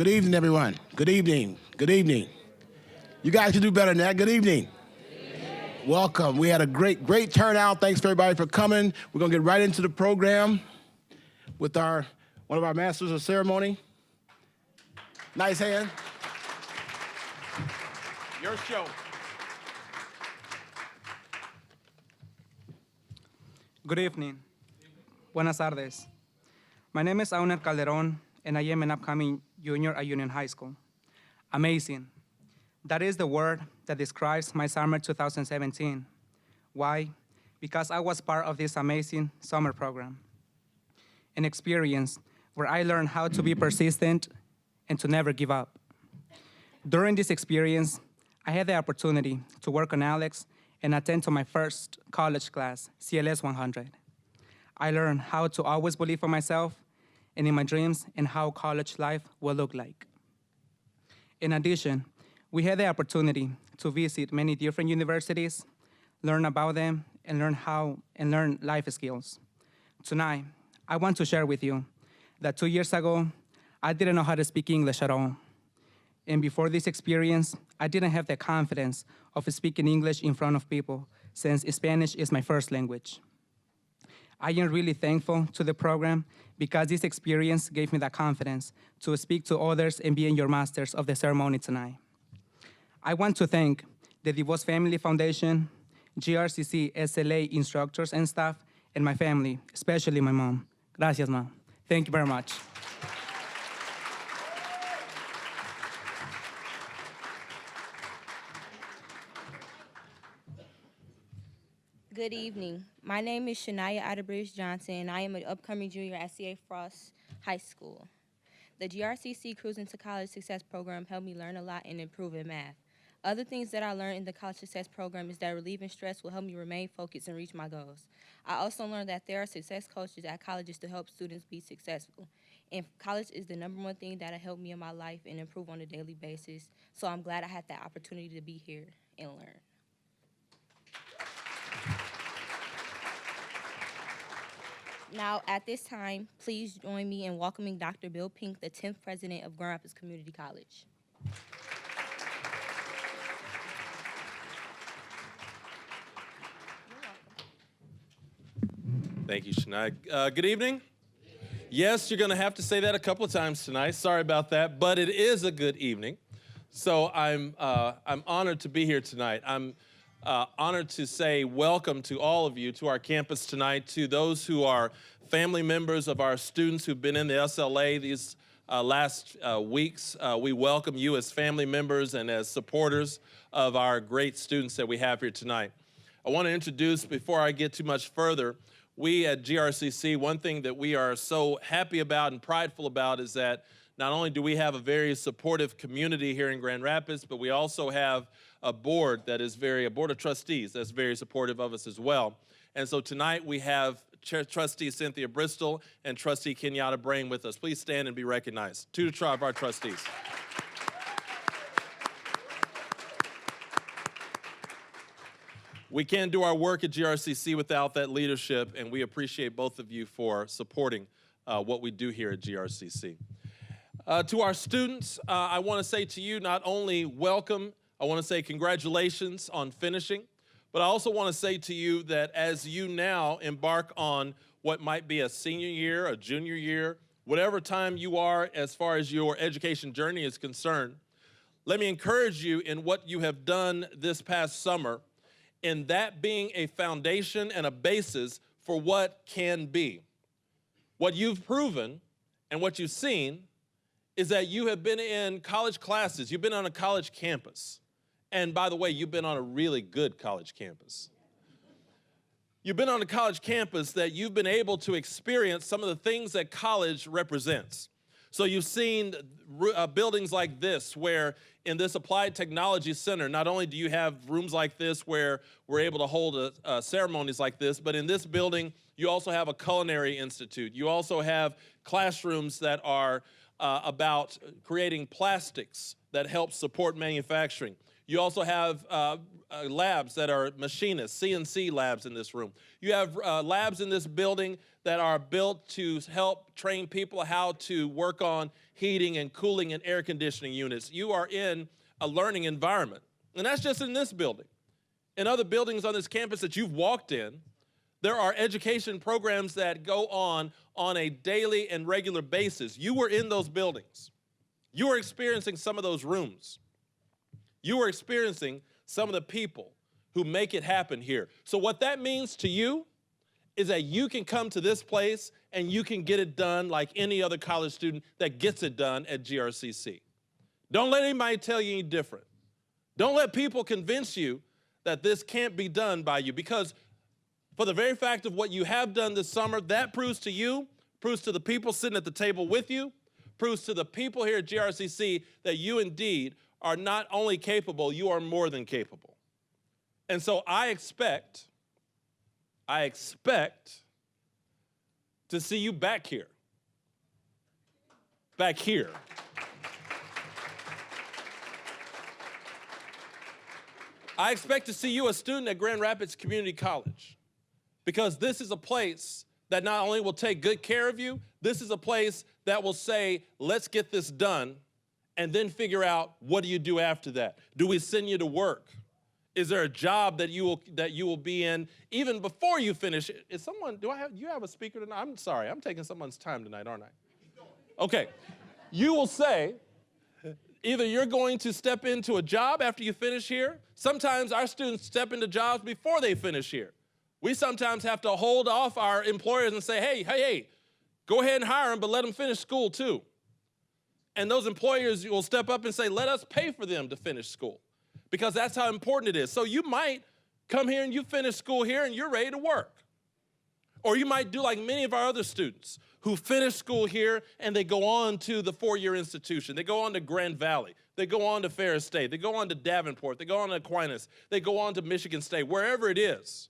Good evening, everyone. Good evening. Good evening. You guys can do better than that. Good evening. Welcome. We had a great turnout. Thanks for everybody for coming. We're going to get right into the program with one of our masters of ceremony. Nice hand. Your show. Good evening. Buenas tardes. My name is Auner Calderon, and I am an upcoming junior at Union High School. Amazing. That is the word that describes my summer 2017. Why? Because I was part of this amazing summer program. An experience where I learned how to be persistent and to never give up. During this experience, I had the opportunity to work on Alex and attend to my first college class, CLS 100. I learned how to always believe in myself and in my dreams and how college life will look like. In addition, we had the opportunity to visit many different universities, learn about them, and learn life skills. Tonight, I want to share with you that 2 years ago, I didn't know how to speak English at all. And before this experience, I didn't have the confidence of speaking English in front of people, since Spanish is my first language. I am really thankful to the program because this experience gave me the confidence to speak to others and being your masters of the ceremony tonight. I want to thank the DeVos Family Foundation, GRCC SLA instructors and staff, and my family, especially my mom. Gracias, Mom. Thank you very much. Good evening. My name is Shania Atterbridge Johnson, and I am an upcoming junior at C.A. Frost High School. The GRCC Cruising to College Success Program helped me learn a lot and improve in math. Other things that I learned in the College Success Program is that relieving stress will help me remain focused and reach my goals. I also learned that there are success coaches at colleges to help students be successful. And college is the #1 thing that has helped me in my life and improve on a daily basis. So I'm glad I had the opportunity to be here and learn. Now, at this time, please join me in welcoming Dr. Bill Pink, the 10th president of Grand Rapids Community College. Thank you, Shania. Good evening. Yes, you're going to have to say that a couple of times tonight. Sorry about that, but it is a good evening. So I'm honored to be here tonight. I'm honored to say welcome to all of you to our campus tonight, to those who are family members of our students who've been in the SLA these last weeks. We welcome you as family members and as supporters of our great students that we have here tonight. I want to introduce, before I get too much further, we at GRCC, one thing that we are so happy about and prideful about is that not only do we have a very supportive community here in Grand Rapids, but we also have a board a board of trustees that's very supportive of us as well. And so tonight we have Trustee Cynthia Bristol and Trustee Kenyatta Brain with us. Please stand and be recognized. To the tribe of our trustees. We can't do our work at GRCC without that leadership, and we appreciate both of you for supporting what we do here at GRCC. To our students, I want to say to you not only welcome, I want to say congratulations on finishing, but I also want to say to you that as you now embark on what might be a senior year, a junior year, whatever time you are as far as your education journey is concerned, let me encourage you in what you have done this past summer, in that being a foundation and a basis for what can be. What you've proven and what you've seen is that you have been in college classes, you've been on a college campus. And by the way, you've been on a really good college campus. You've been on a college campus that you've been able to experience some of the things that college represents. So you've seen buildings like this, where in this Applied Technology Center, not only do you have rooms like this where we're able to hold ceremonies like this, but in this building, you also have a culinary institute. You also have classrooms that are about creating plastics that help support manufacturing. You also have labs that are machinists, CNC labs in this room. You have labs in this building that are built to help train people how to work on heating and cooling and air conditioning units. You are in a learning environment. And that's just in this building. In other buildings on this campus that you've walked in, there are education programs that go on a daily and regular basis. You were in those buildings. You were experiencing some of those rooms. You were experiencing some of the people who make it happen here. So what that means to you is that you can come to this place and you can get it done like any other college student that gets it done at GRCC. Don't let anybody tell you any different. Don't let people convince you that this can't be done by you, because for the very fact of what you have done this summer, that proves to you, proves to the people sitting at the table with you, proves to the people here at GRCC that you indeed are not only capable, you are more than capable. And so I expect to see you back here. Back here. I expect to see you a student at Grand Rapids Community College, because this is a place that not only will take good care of you, this is a place that will say, let's get this done, and then figure out, what do you do after that? Do we send you to work? Is there a job that you will be in even before you finish? Is someone, you have a speaker tonight? I'm sorry, I'm taking someone's time tonight, aren't I? Okay, you will say, either you're going to step into a job after you finish here. Sometimes our students step into jobs before they finish here. We sometimes have to hold off our employers and say, hey, go ahead and hire them, but let them finish school too. And those employers will step up and say, let us pay for them to finish school, because that's how important it is. So you might come here and you finish school here and you're ready to work. Or you might do like many of our other students who finish school here and they go on to the four-year institution. They go on to Grand Valley. They go on to Ferris State. They go on to Davenport. They go on to Aquinas. They go on to Michigan State, wherever it is,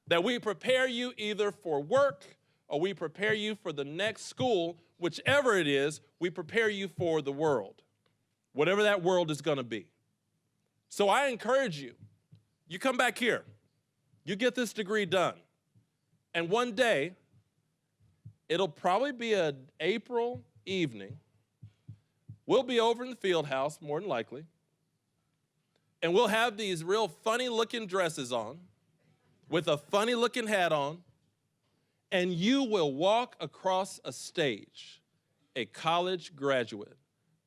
that we prepare you either for work or we prepare you for the next school, whichever it is, we prepare you for the world, whatever that world is going to be. So I encourage you, you come back here, you get this degree done, and one day, it'll probably be an April evening. We'll be over in the field house, more than likely, and we'll have these real funny-looking dresses on with a funny-looking hat on, and you will walk across a stage, a college graduate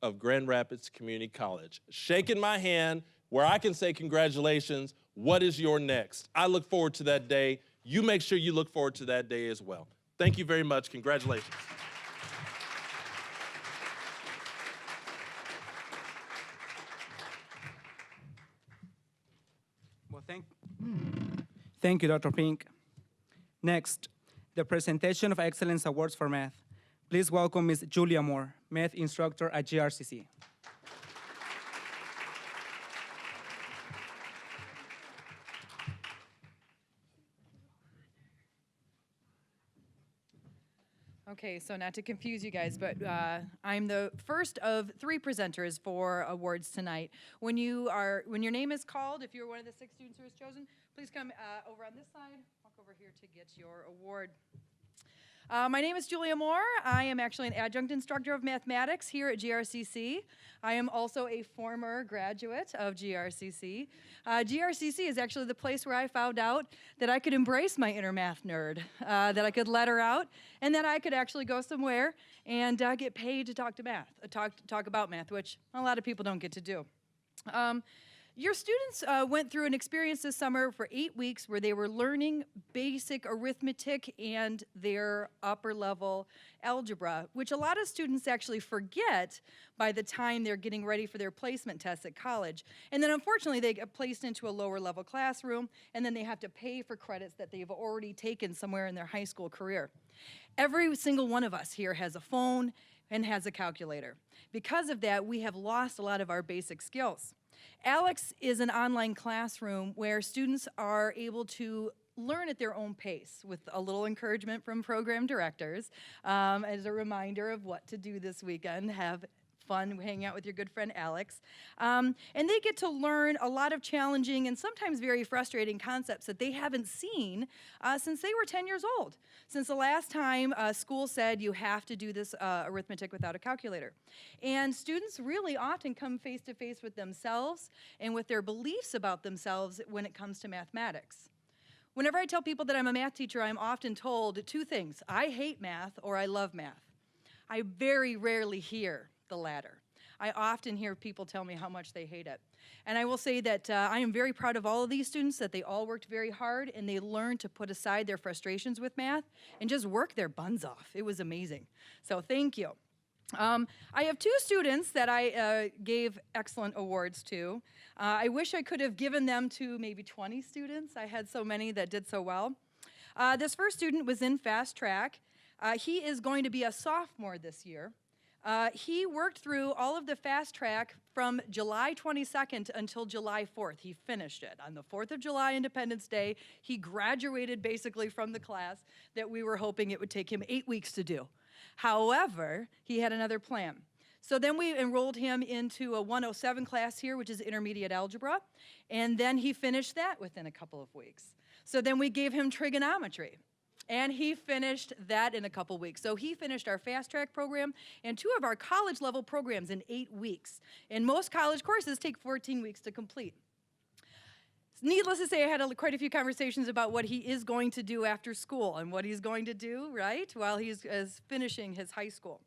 of Grand Rapids Community College, shaking my hand where I can say congratulations, what is your next? I look forward to that day. You make sure you look forward to that day as well. Thank you very much. Congratulations. Well, thank you, Dr. Pink. Next, the presentation of Excellence Awards for Math. Please welcome Ms. Julia Moore, Math Instructor at GRCC. Okay, so not to confuse you guys, but I'm the first of 3 presenters for awards tonight. When your name is called, if you're one of the 6 students who is chosen, please come over on this side, walk over here to get your award. My name is Julia Moore. I am actually an adjunct instructor of mathematics here at GRCC. I am also a former graduate of GRCC. GRCC is actually the place where I found out that I could embrace my inner math nerd, that I could let her out, and that I could actually go somewhere and get paid to talk about math, which a lot of people don't get to do. Your students went through an experience this summer for 8 weeks where they were learning basic arithmetic and their upper level algebra, which a lot of students actually forget by the time they're getting ready for their placement tests at college. And then unfortunately they get placed into a lower level classroom, and then they have to pay for credits that they've already taken somewhere in their high school career. Every single one of us here has a phone and has a calculator. Because of that, we have lost a lot of our basic skills. Alex is an online classroom where students are able to learn at their own pace with a little encouragement from program directors as a reminder of what to do this weekend, have fun hanging out with your good friend Alex. And they get to learn a lot of challenging and sometimes very frustrating concepts that they haven't seen since they were 10 years old, since the last time school said you have to do this arithmetic without a calculator. And students really often come face to face with themselves and with their beliefs about themselves when it comes to mathematics. Whenever I tell people that I'm a math teacher, I'm often told two things: I hate math or I love math. I very rarely hear the latter. I often hear people tell me how much they hate it. And I will say that I am very proud of all of these students, that they all worked very hard and they learned to put aside their frustrations with math and just work their buns off. It was amazing. So thank you. I have two students that I gave excellent awards to. I wish I could have given them to maybe 20 students. I had so many that did so well. This first student was in fast track. He is going to be a sophomore this year. He worked through all of the fast track from July 22nd until July 4th. He finished it. On the 4th of July, Independence Day, he graduated basically from the class that we were hoping it would take him 8 weeks to do. However, he had another plan. So then we enrolled him into a 107 class here, which is intermediate algebra, and then he finished that within a couple of weeks. So then we gave him trigonometry, and he finished that in a couple weeks. So he finished our fast track program and 2 of our college level programs in 8 weeks. And most college courses take 14 weeks to complete. Needless to say, I had quite a few conversations about what he is going to do after school and what he's going to do, right, while he's finishing his high school.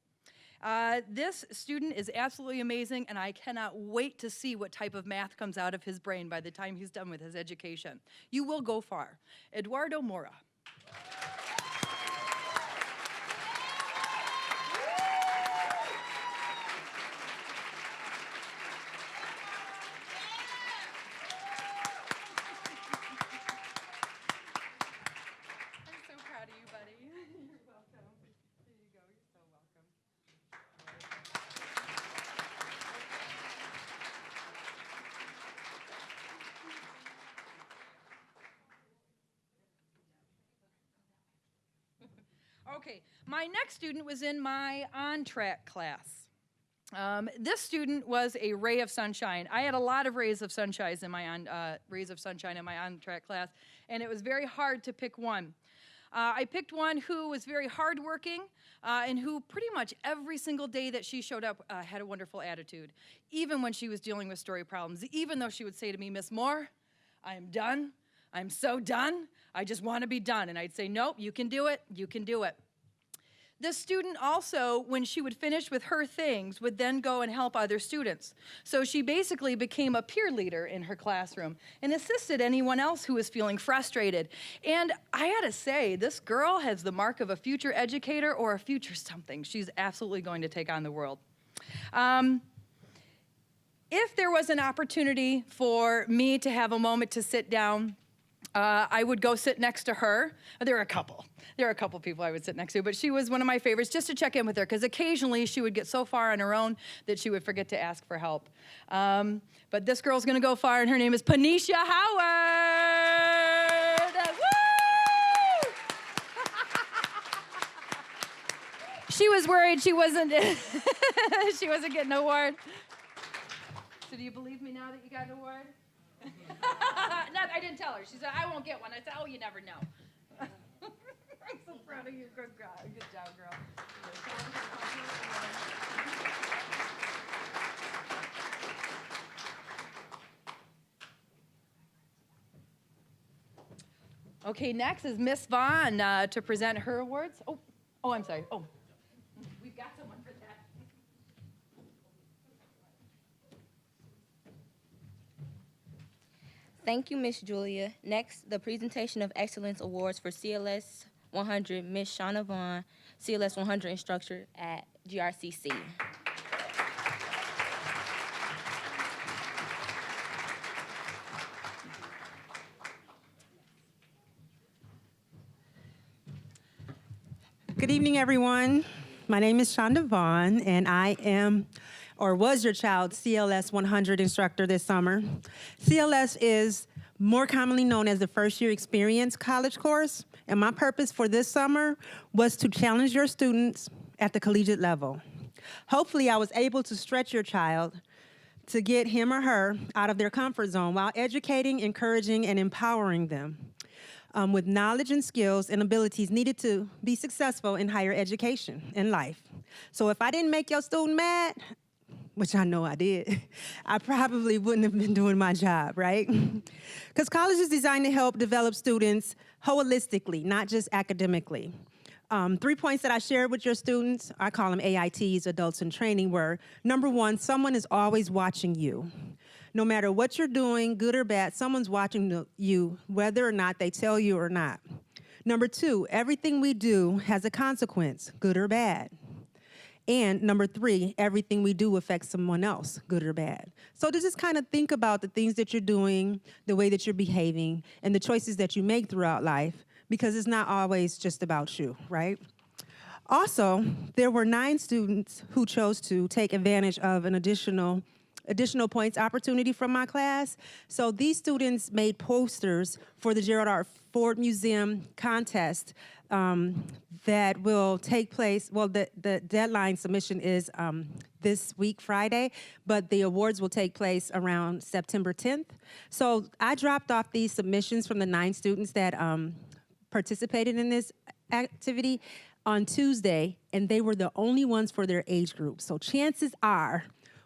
This student is absolutely amazing, and I cannot wait to see what type of math comes out of his brain by the time he's done with his education. You will go far. Eduardo Mora. Okay, my next student was in my on-track class. This student was a ray of sunshine. I had a lot of rays of sunshine in my on-track class, and it was very hard to pick one. I picked one who was very hardworking and who pretty much every single day that she showed up had a wonderful attitude, even when she was dealing with story problems, even though she would say to me, "Miss Moore, I am done. I'm so done. I just want to be done." And I'd say, "Nope, you can do it. You can do it." This student also, when she would finish with her things, would then go and help other students. So she basically became a peer leader in her classroom and assisted anyone else who was feeling frustrated. And I gotta say, this girl has the mark of a future educator or a future something. She's absolutely going to take on the world. If there was an opportunity for me to have a moment to sit down, I would go sit next to her. There were a couple people I would sit next to, but she was one of my favorites just to check in with her, because occasionally she would get so far on her own that she would forget to ask for help. But this girl's gonna go far, and her name is Panisha Howard. Woo! She was worried she wasn't she wasn't getting an award. So do you believe me now that you got an award? I didn't tell her. She said, "I won't get one." I said, "Oh, you never know." I'm so proud of you. Good job, girl. Okay, next is Miss Vaughn to present her awards. Oh, I'm sorry. Oh, we've got someone for that. Thank you, Miss Julia. Next, the presentation of Excellence Awards for CLS 100, Miss Shauna Vaughn, CLS 100 instructor at GRCC. Good evening, everyone. My name is Shonda Vaughn, and I am, or was your child's CLS 100 instructor this summer. CLS is more commonly known as the First Year Experience College course, and my purpose for this summer was to challenge your students at the collegiate level. Hopefully, I was able to stretch your child to get him or her out of their comfort zone while educating, encouraging, and empowering them with knowledge and skills and abilities needed to be successful in higher education in life. So if I didn't make your student mad, which I know I did, I probably wouldn't have been doing my job, right? Because college is designed to help develop students holistically, not just academically. 3 points that I shared with your students, I call them AITs, adults in training, were number one, someone is always watching you. No matter what you're doing, good or bad, someone's watching you, whether or not they tell you or not. Number two, everything we do has a consequence, good or bad. And number three, everything we do affects someone else, good or bad. So to just kind of think about the things that you're doing, the way that you're behaving, and the choices that you make throughout life, because it's not always just about you, right? Also, there were 9 students who chose to take advantage of an additional points opportunity from my class. So these students made posters for the Gerald R. Ford Museum contest that will take place, well, the deadline submission is this week, Friday, but the awards will take place around September 10th. So I dropped off these submissions from the 9 students that participated in this activity on Tuesday, and they were the only ones for their age group. So chances are,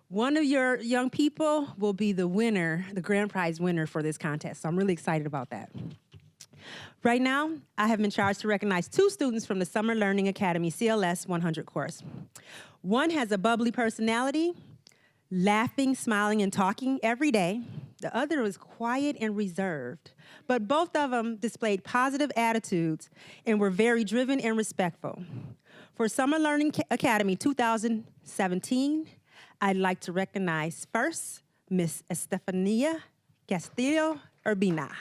one of your young people will be the winner, the grand prize winner for this contest. So I'm really excited about that. Right now, I have been charged to recognize 2 students from the Summer Learning Academy CLS 100 course. One has a bubbly personality, laughing, smiling, and talking every day. The other was quiet and reserved, but both of them displayed positive attitudes and were very driven and respectful. For Summer Learning Academy 2017, I'd like to recognize first, Miss Estefania Castillo Urbina.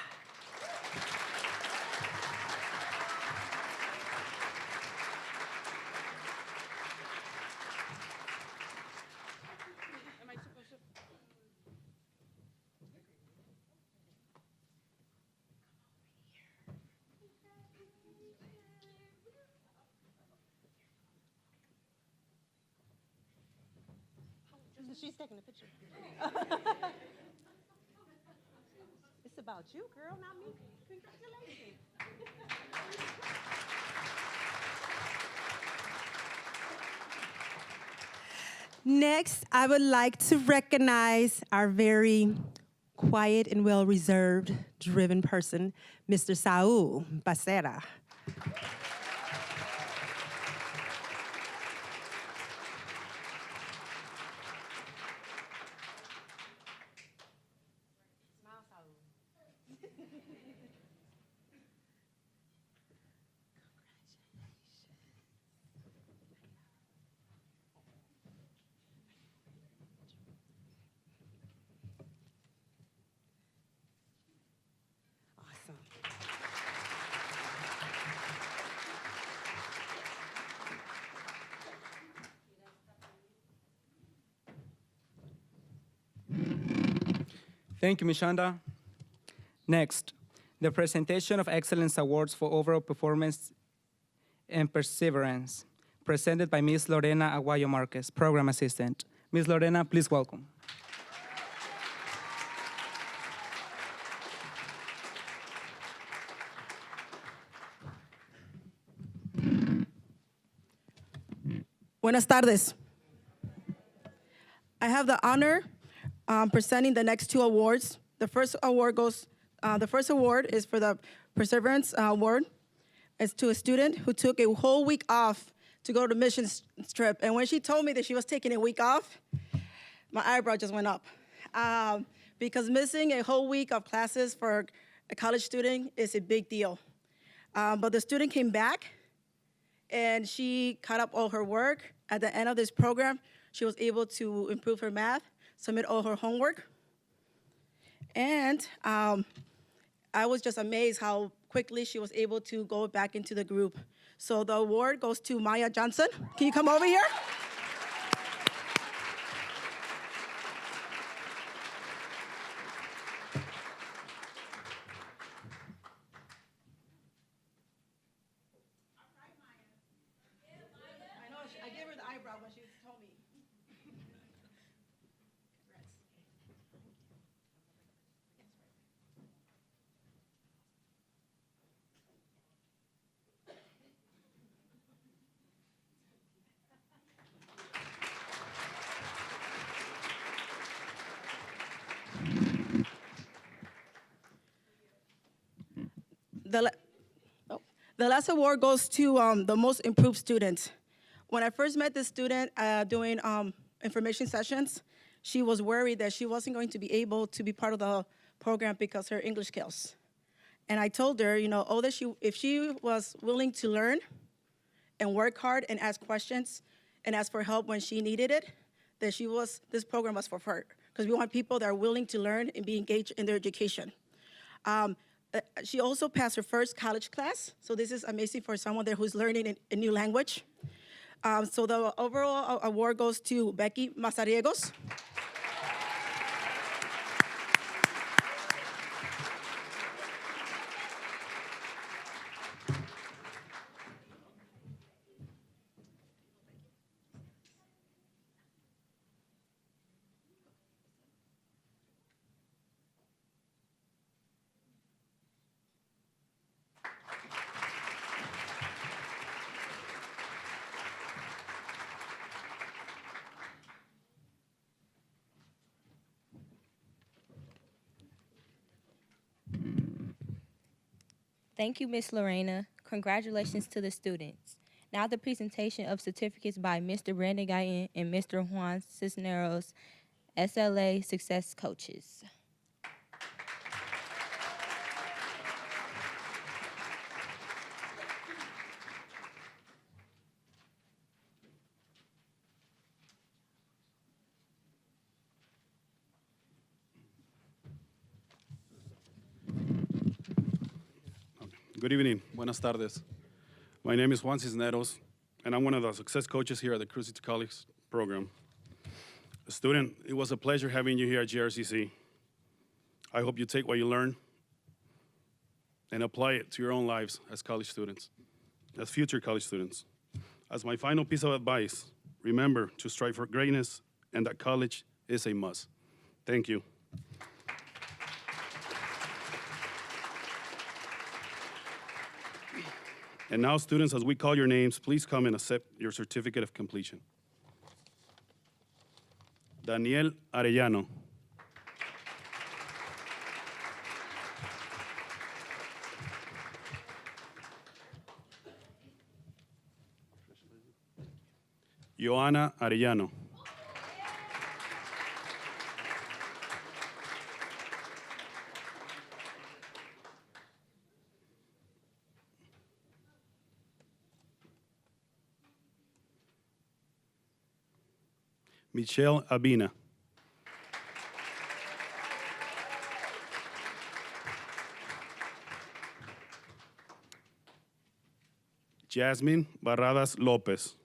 She's taking a picture. It's about you, girl, not me. Congratulations. Next, I would like to recognize our very quiet and well-reserved, driven person, Mr. Saul Becerra. Awesome. Thank you, Ms. Shanda. Next, the presentation of Excellence Awards for overall performance and perseverance, presented by Ms. Lorena Aguayo Marquez, Program Assistant. Ms. Lorena, please welcome. Buenas tardes. I have the honor presenting the next 2 awards. The first award is for the Perseverance Award. It's to a student who took a whole week off to go to a mission trip. And when she told me that she was taking a week off, my eyebrow just went up. Because missing a whole week of classes for a college student is a big deal. But the student came back, and she caught up all her work. At the end of this program, she was able to improve her math, submit all her homework. And I was just amazed how quickly she was able to go back into the group. So the award goes to Maya Johnson. Can you come over here? I know, I gave her the eyebrow when she told me. The last award goes to the most improved student. When I first met this student doing information sessions, she was worried that she wasn't going to be able to be part of the program because her English skills. And I told her, if she was willing to learn and work hard and ask questions and ask for help when she needed it, that this program was for her. Because we want people that are willing to learn and be engaged in their education. She also passed her first college class, so this is amazing for someone there who's learning a new language. So the overall award goes to Becky Mazariegos. Thank you, Ms. Lorena. Congratulations to the students. Now the presentation of certificates by Mr. Brandon Guyton and Mr. Juan Cisneros, SLA Success Coaches. Good evening. Buenas tardes. My name is Juan Cisneros, and I'm one of the success coaches here at the Cruz City College program. A student, it was a pleasure having you here at GRCC. I hope you take what you learn and apply it to your own lives as college students, as future college students. As my final piece of advice, remember to strive for greatness and that college is a must. Thank you. And now, students, as we call your names, please come and accept your certificate of completion. Daniel Arellano. Joana Arellano. Michelle Abina. Jasmine Barradas Lopez.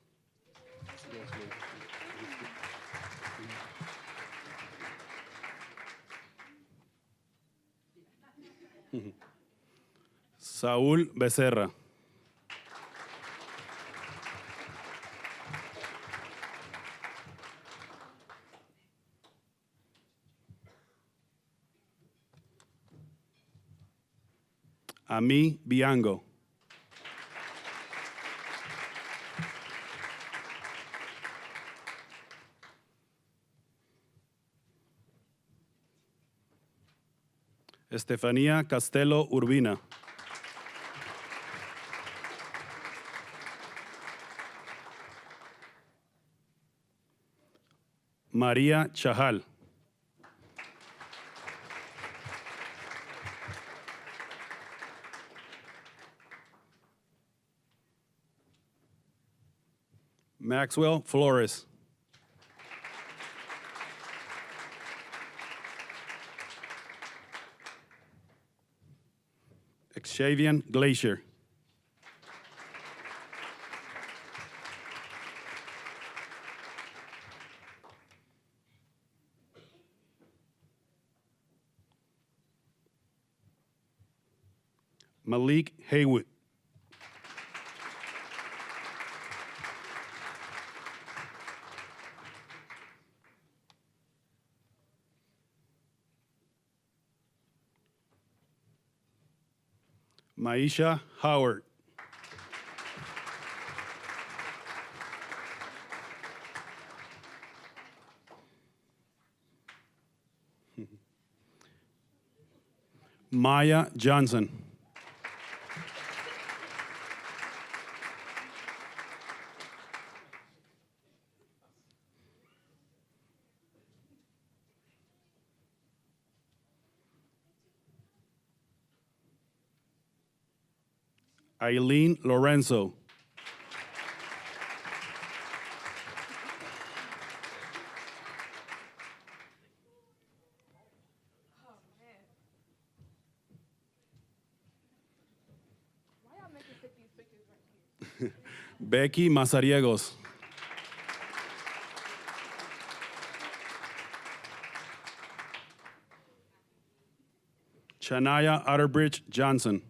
Saúl Becerra. Ami Biango. Estefanía Castelo Urbina. María Chajal. Maxwell Flores. Xavian Glacier. Malik Haywood. Maisha Howard. Maya Johnson. Eileen Lorenzo. Becky Mazariegos. Shania Otterbridge Johnson.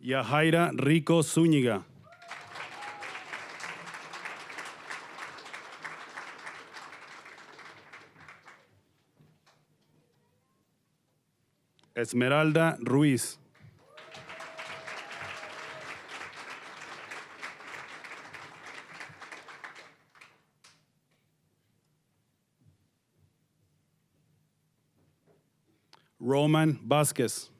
Yahaira Rico Zúñiga. Esmeralda Ruiz. Roman Vasquez.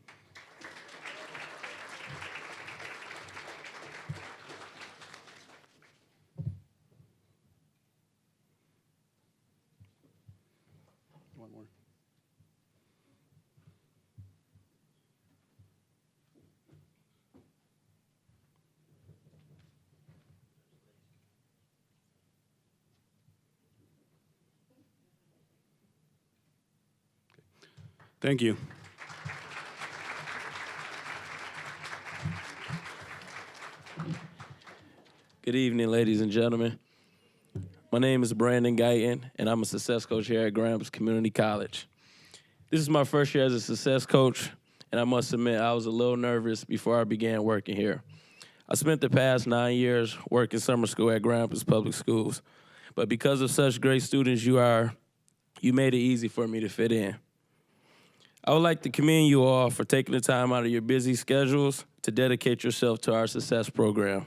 One more. Thank you. Good evening, ladies and gentlemen. My name is Brandon Guyton, and I'm a success coach here at Grambus Community College. This is my first year as a success coach, and I must admit I was a little nervous before I began working here. I spent the past 9 years working summer school at Grambus Public Schools, but because of such great students you made it easy for me to fit in. I would like to commend you all for taking the time out of your busy schedules to dedicate yourself to our success program.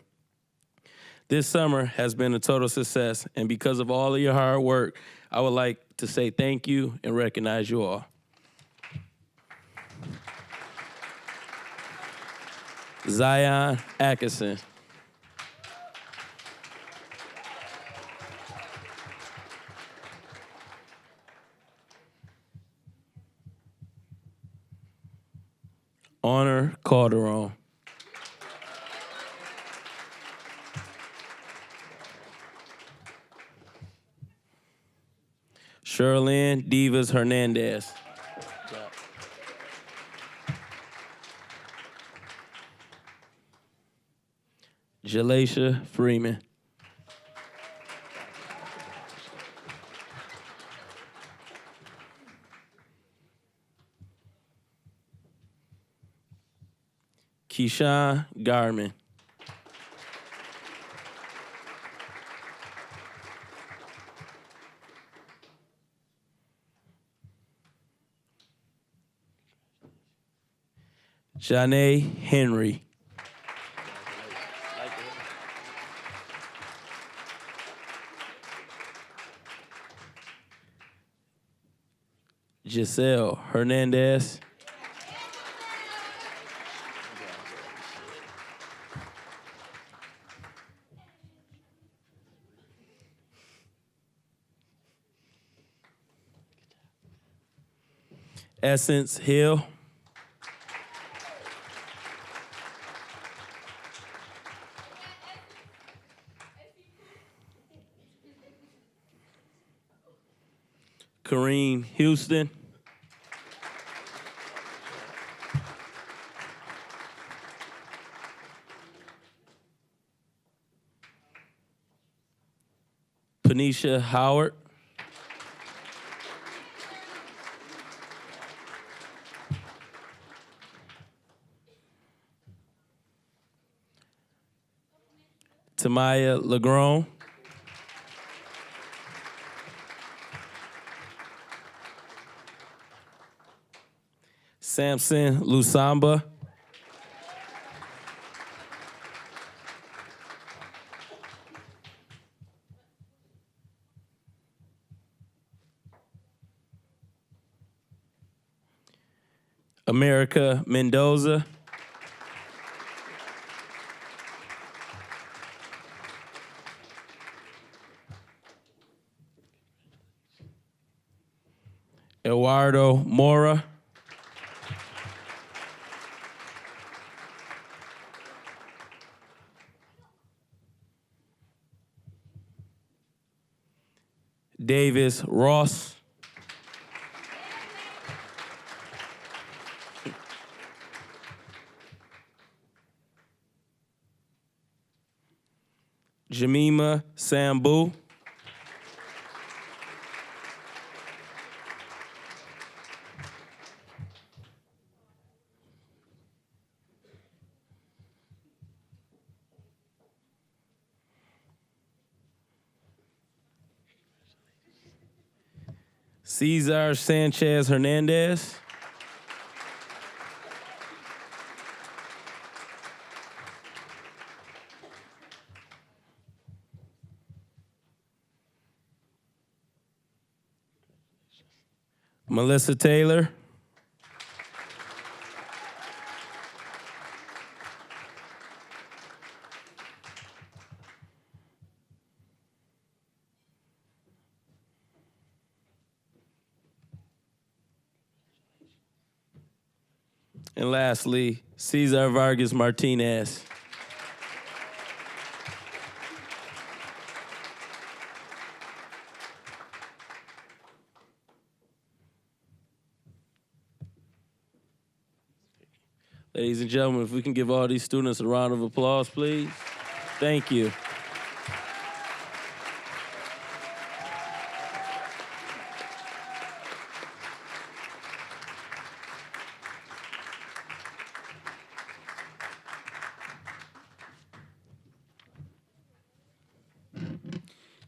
This summer has been a total success, and because of all of your hard work, I would like to say thank you and recognize you all. Zion Atkinson. Honor Calderon. Sherlyn Divas Hernandez. Jalaisha Freeman. Keyshawn Garman. Janae Henry. Giselle Hernandez. Essence Hill. Kareem Houston. Panisha Howard. Tamaya Legron. Samson Lusamba. America Mendoza. Eduardo Mora. Davis Ross. Jamima Sambu. Cesar Sanchez Hernandez. Melissa Taylor. And lastly, Cesar Vargas Martinez. Ladies and gentlemen, if we can give all these students a round of applause, please. Thank you.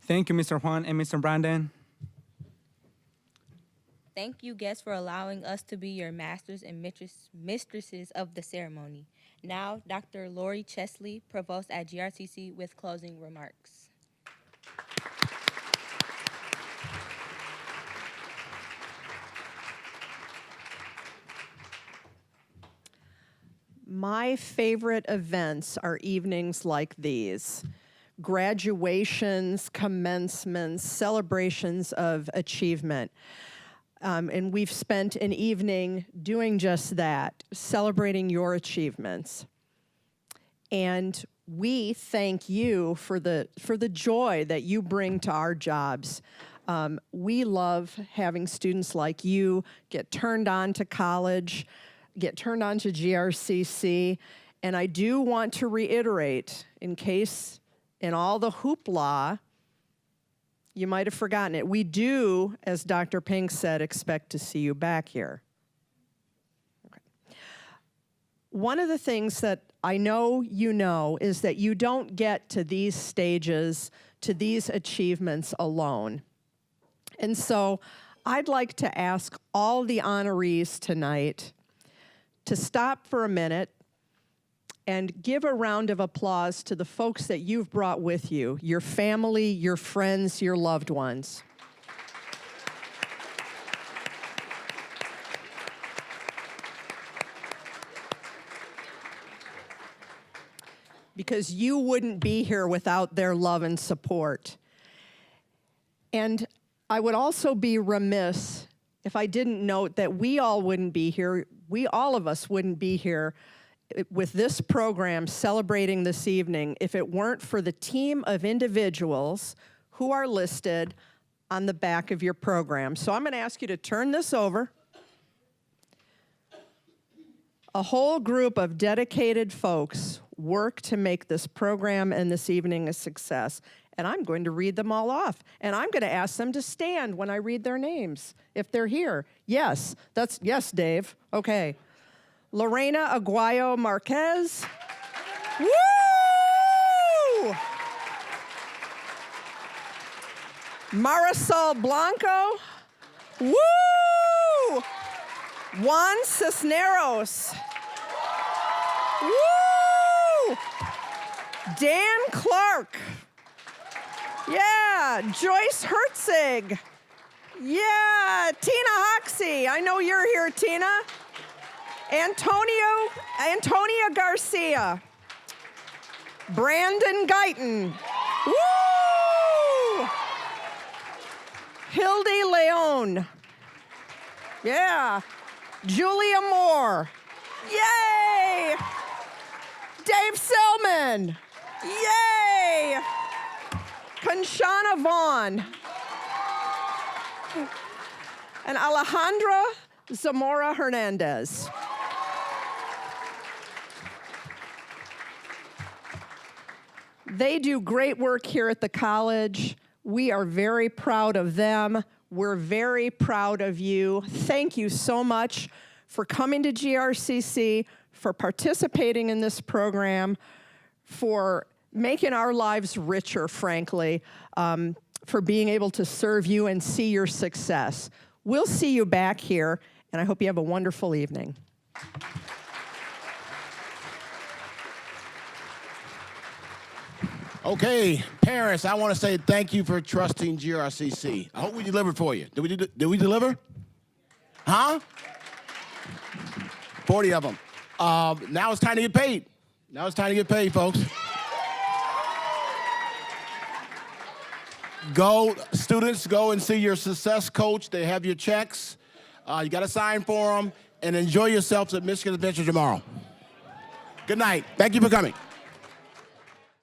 Thank you, Mr. Juan and Mr. Brandon. Thank you, guests, for allowing us to be your masters and mistresses of the ceremony. Now, Dr. Lori Chesley, Provost at GRCC, with closing remarks. My favorite events are evenings like these. Graduations, commencements, celebrations of achievement. And we've spent an evening doing just that, celebrating your achievements. And we thank you for the joy that you bring to our jobs. We love having students like you get turned on to college, get turned on to GRCC. And I do want to reiterate, in case in all the hoopla, you might have forgotten it. We do, as Dr. Pink said, expect to see you back here. Okay. One of the things that I know you know is that you don't get to these stages, to these achievements alone. And so I'd like to ask all the honorees tonight to stop for a minute and give a round of applause to the folks that you've brought with you, your family, your friends, your loved ones. Because you wouldn't be here without their love and support. And I would also be remiss if I didn't note that we all wouldn't be here, all of us wouldn't be here with this program celebrating this evening if it weren't for the team of individuals who are listed on the back of your program. So I'm going to ask you to turn this over. A whole group of dedicated folks work to make this program and this evening a success. And I'm going to read them all off. And I'm going to ask them to stand when I read their names, if they're here. Yes, yes, Dave. Okay. Lorena Aguayo Marquez. Woo! Marisol Blanco. Woo! Juan Cisneros. Woo! Dan Clark. Yeah, Joyce Herzig. Yeah, Tina Hoxie. I know you're here, Tina. Antonia Garcia. Brandon Guyton. Woo! Hildy Leon. Yeah. Julia Moore. Yay! Dave Selman. Yay! Conchana Vaughn. And Alejandra Zamora Hernandez. They do great work here at the college. We are very proud of them. We're very proud of you. Thank you so much for coming to GRCC, for participating in this program, for making our lives richer, frankly, for being able to serve you and see your success. We'll see you back here, and I hope you have a wonderful evening. Okay, parents, I want to say thank you for trusting GRCC. I hope we delivered for you. Did we deliver? Huh? 40 of them. Now it's time to get paid. Now it's time to get paid, folks. Students, go and see your success coach. They have your checks. You got to sign for them. And enjoy yourselves at Michigan Adventure tomorrow. Good night. Thank you for coming.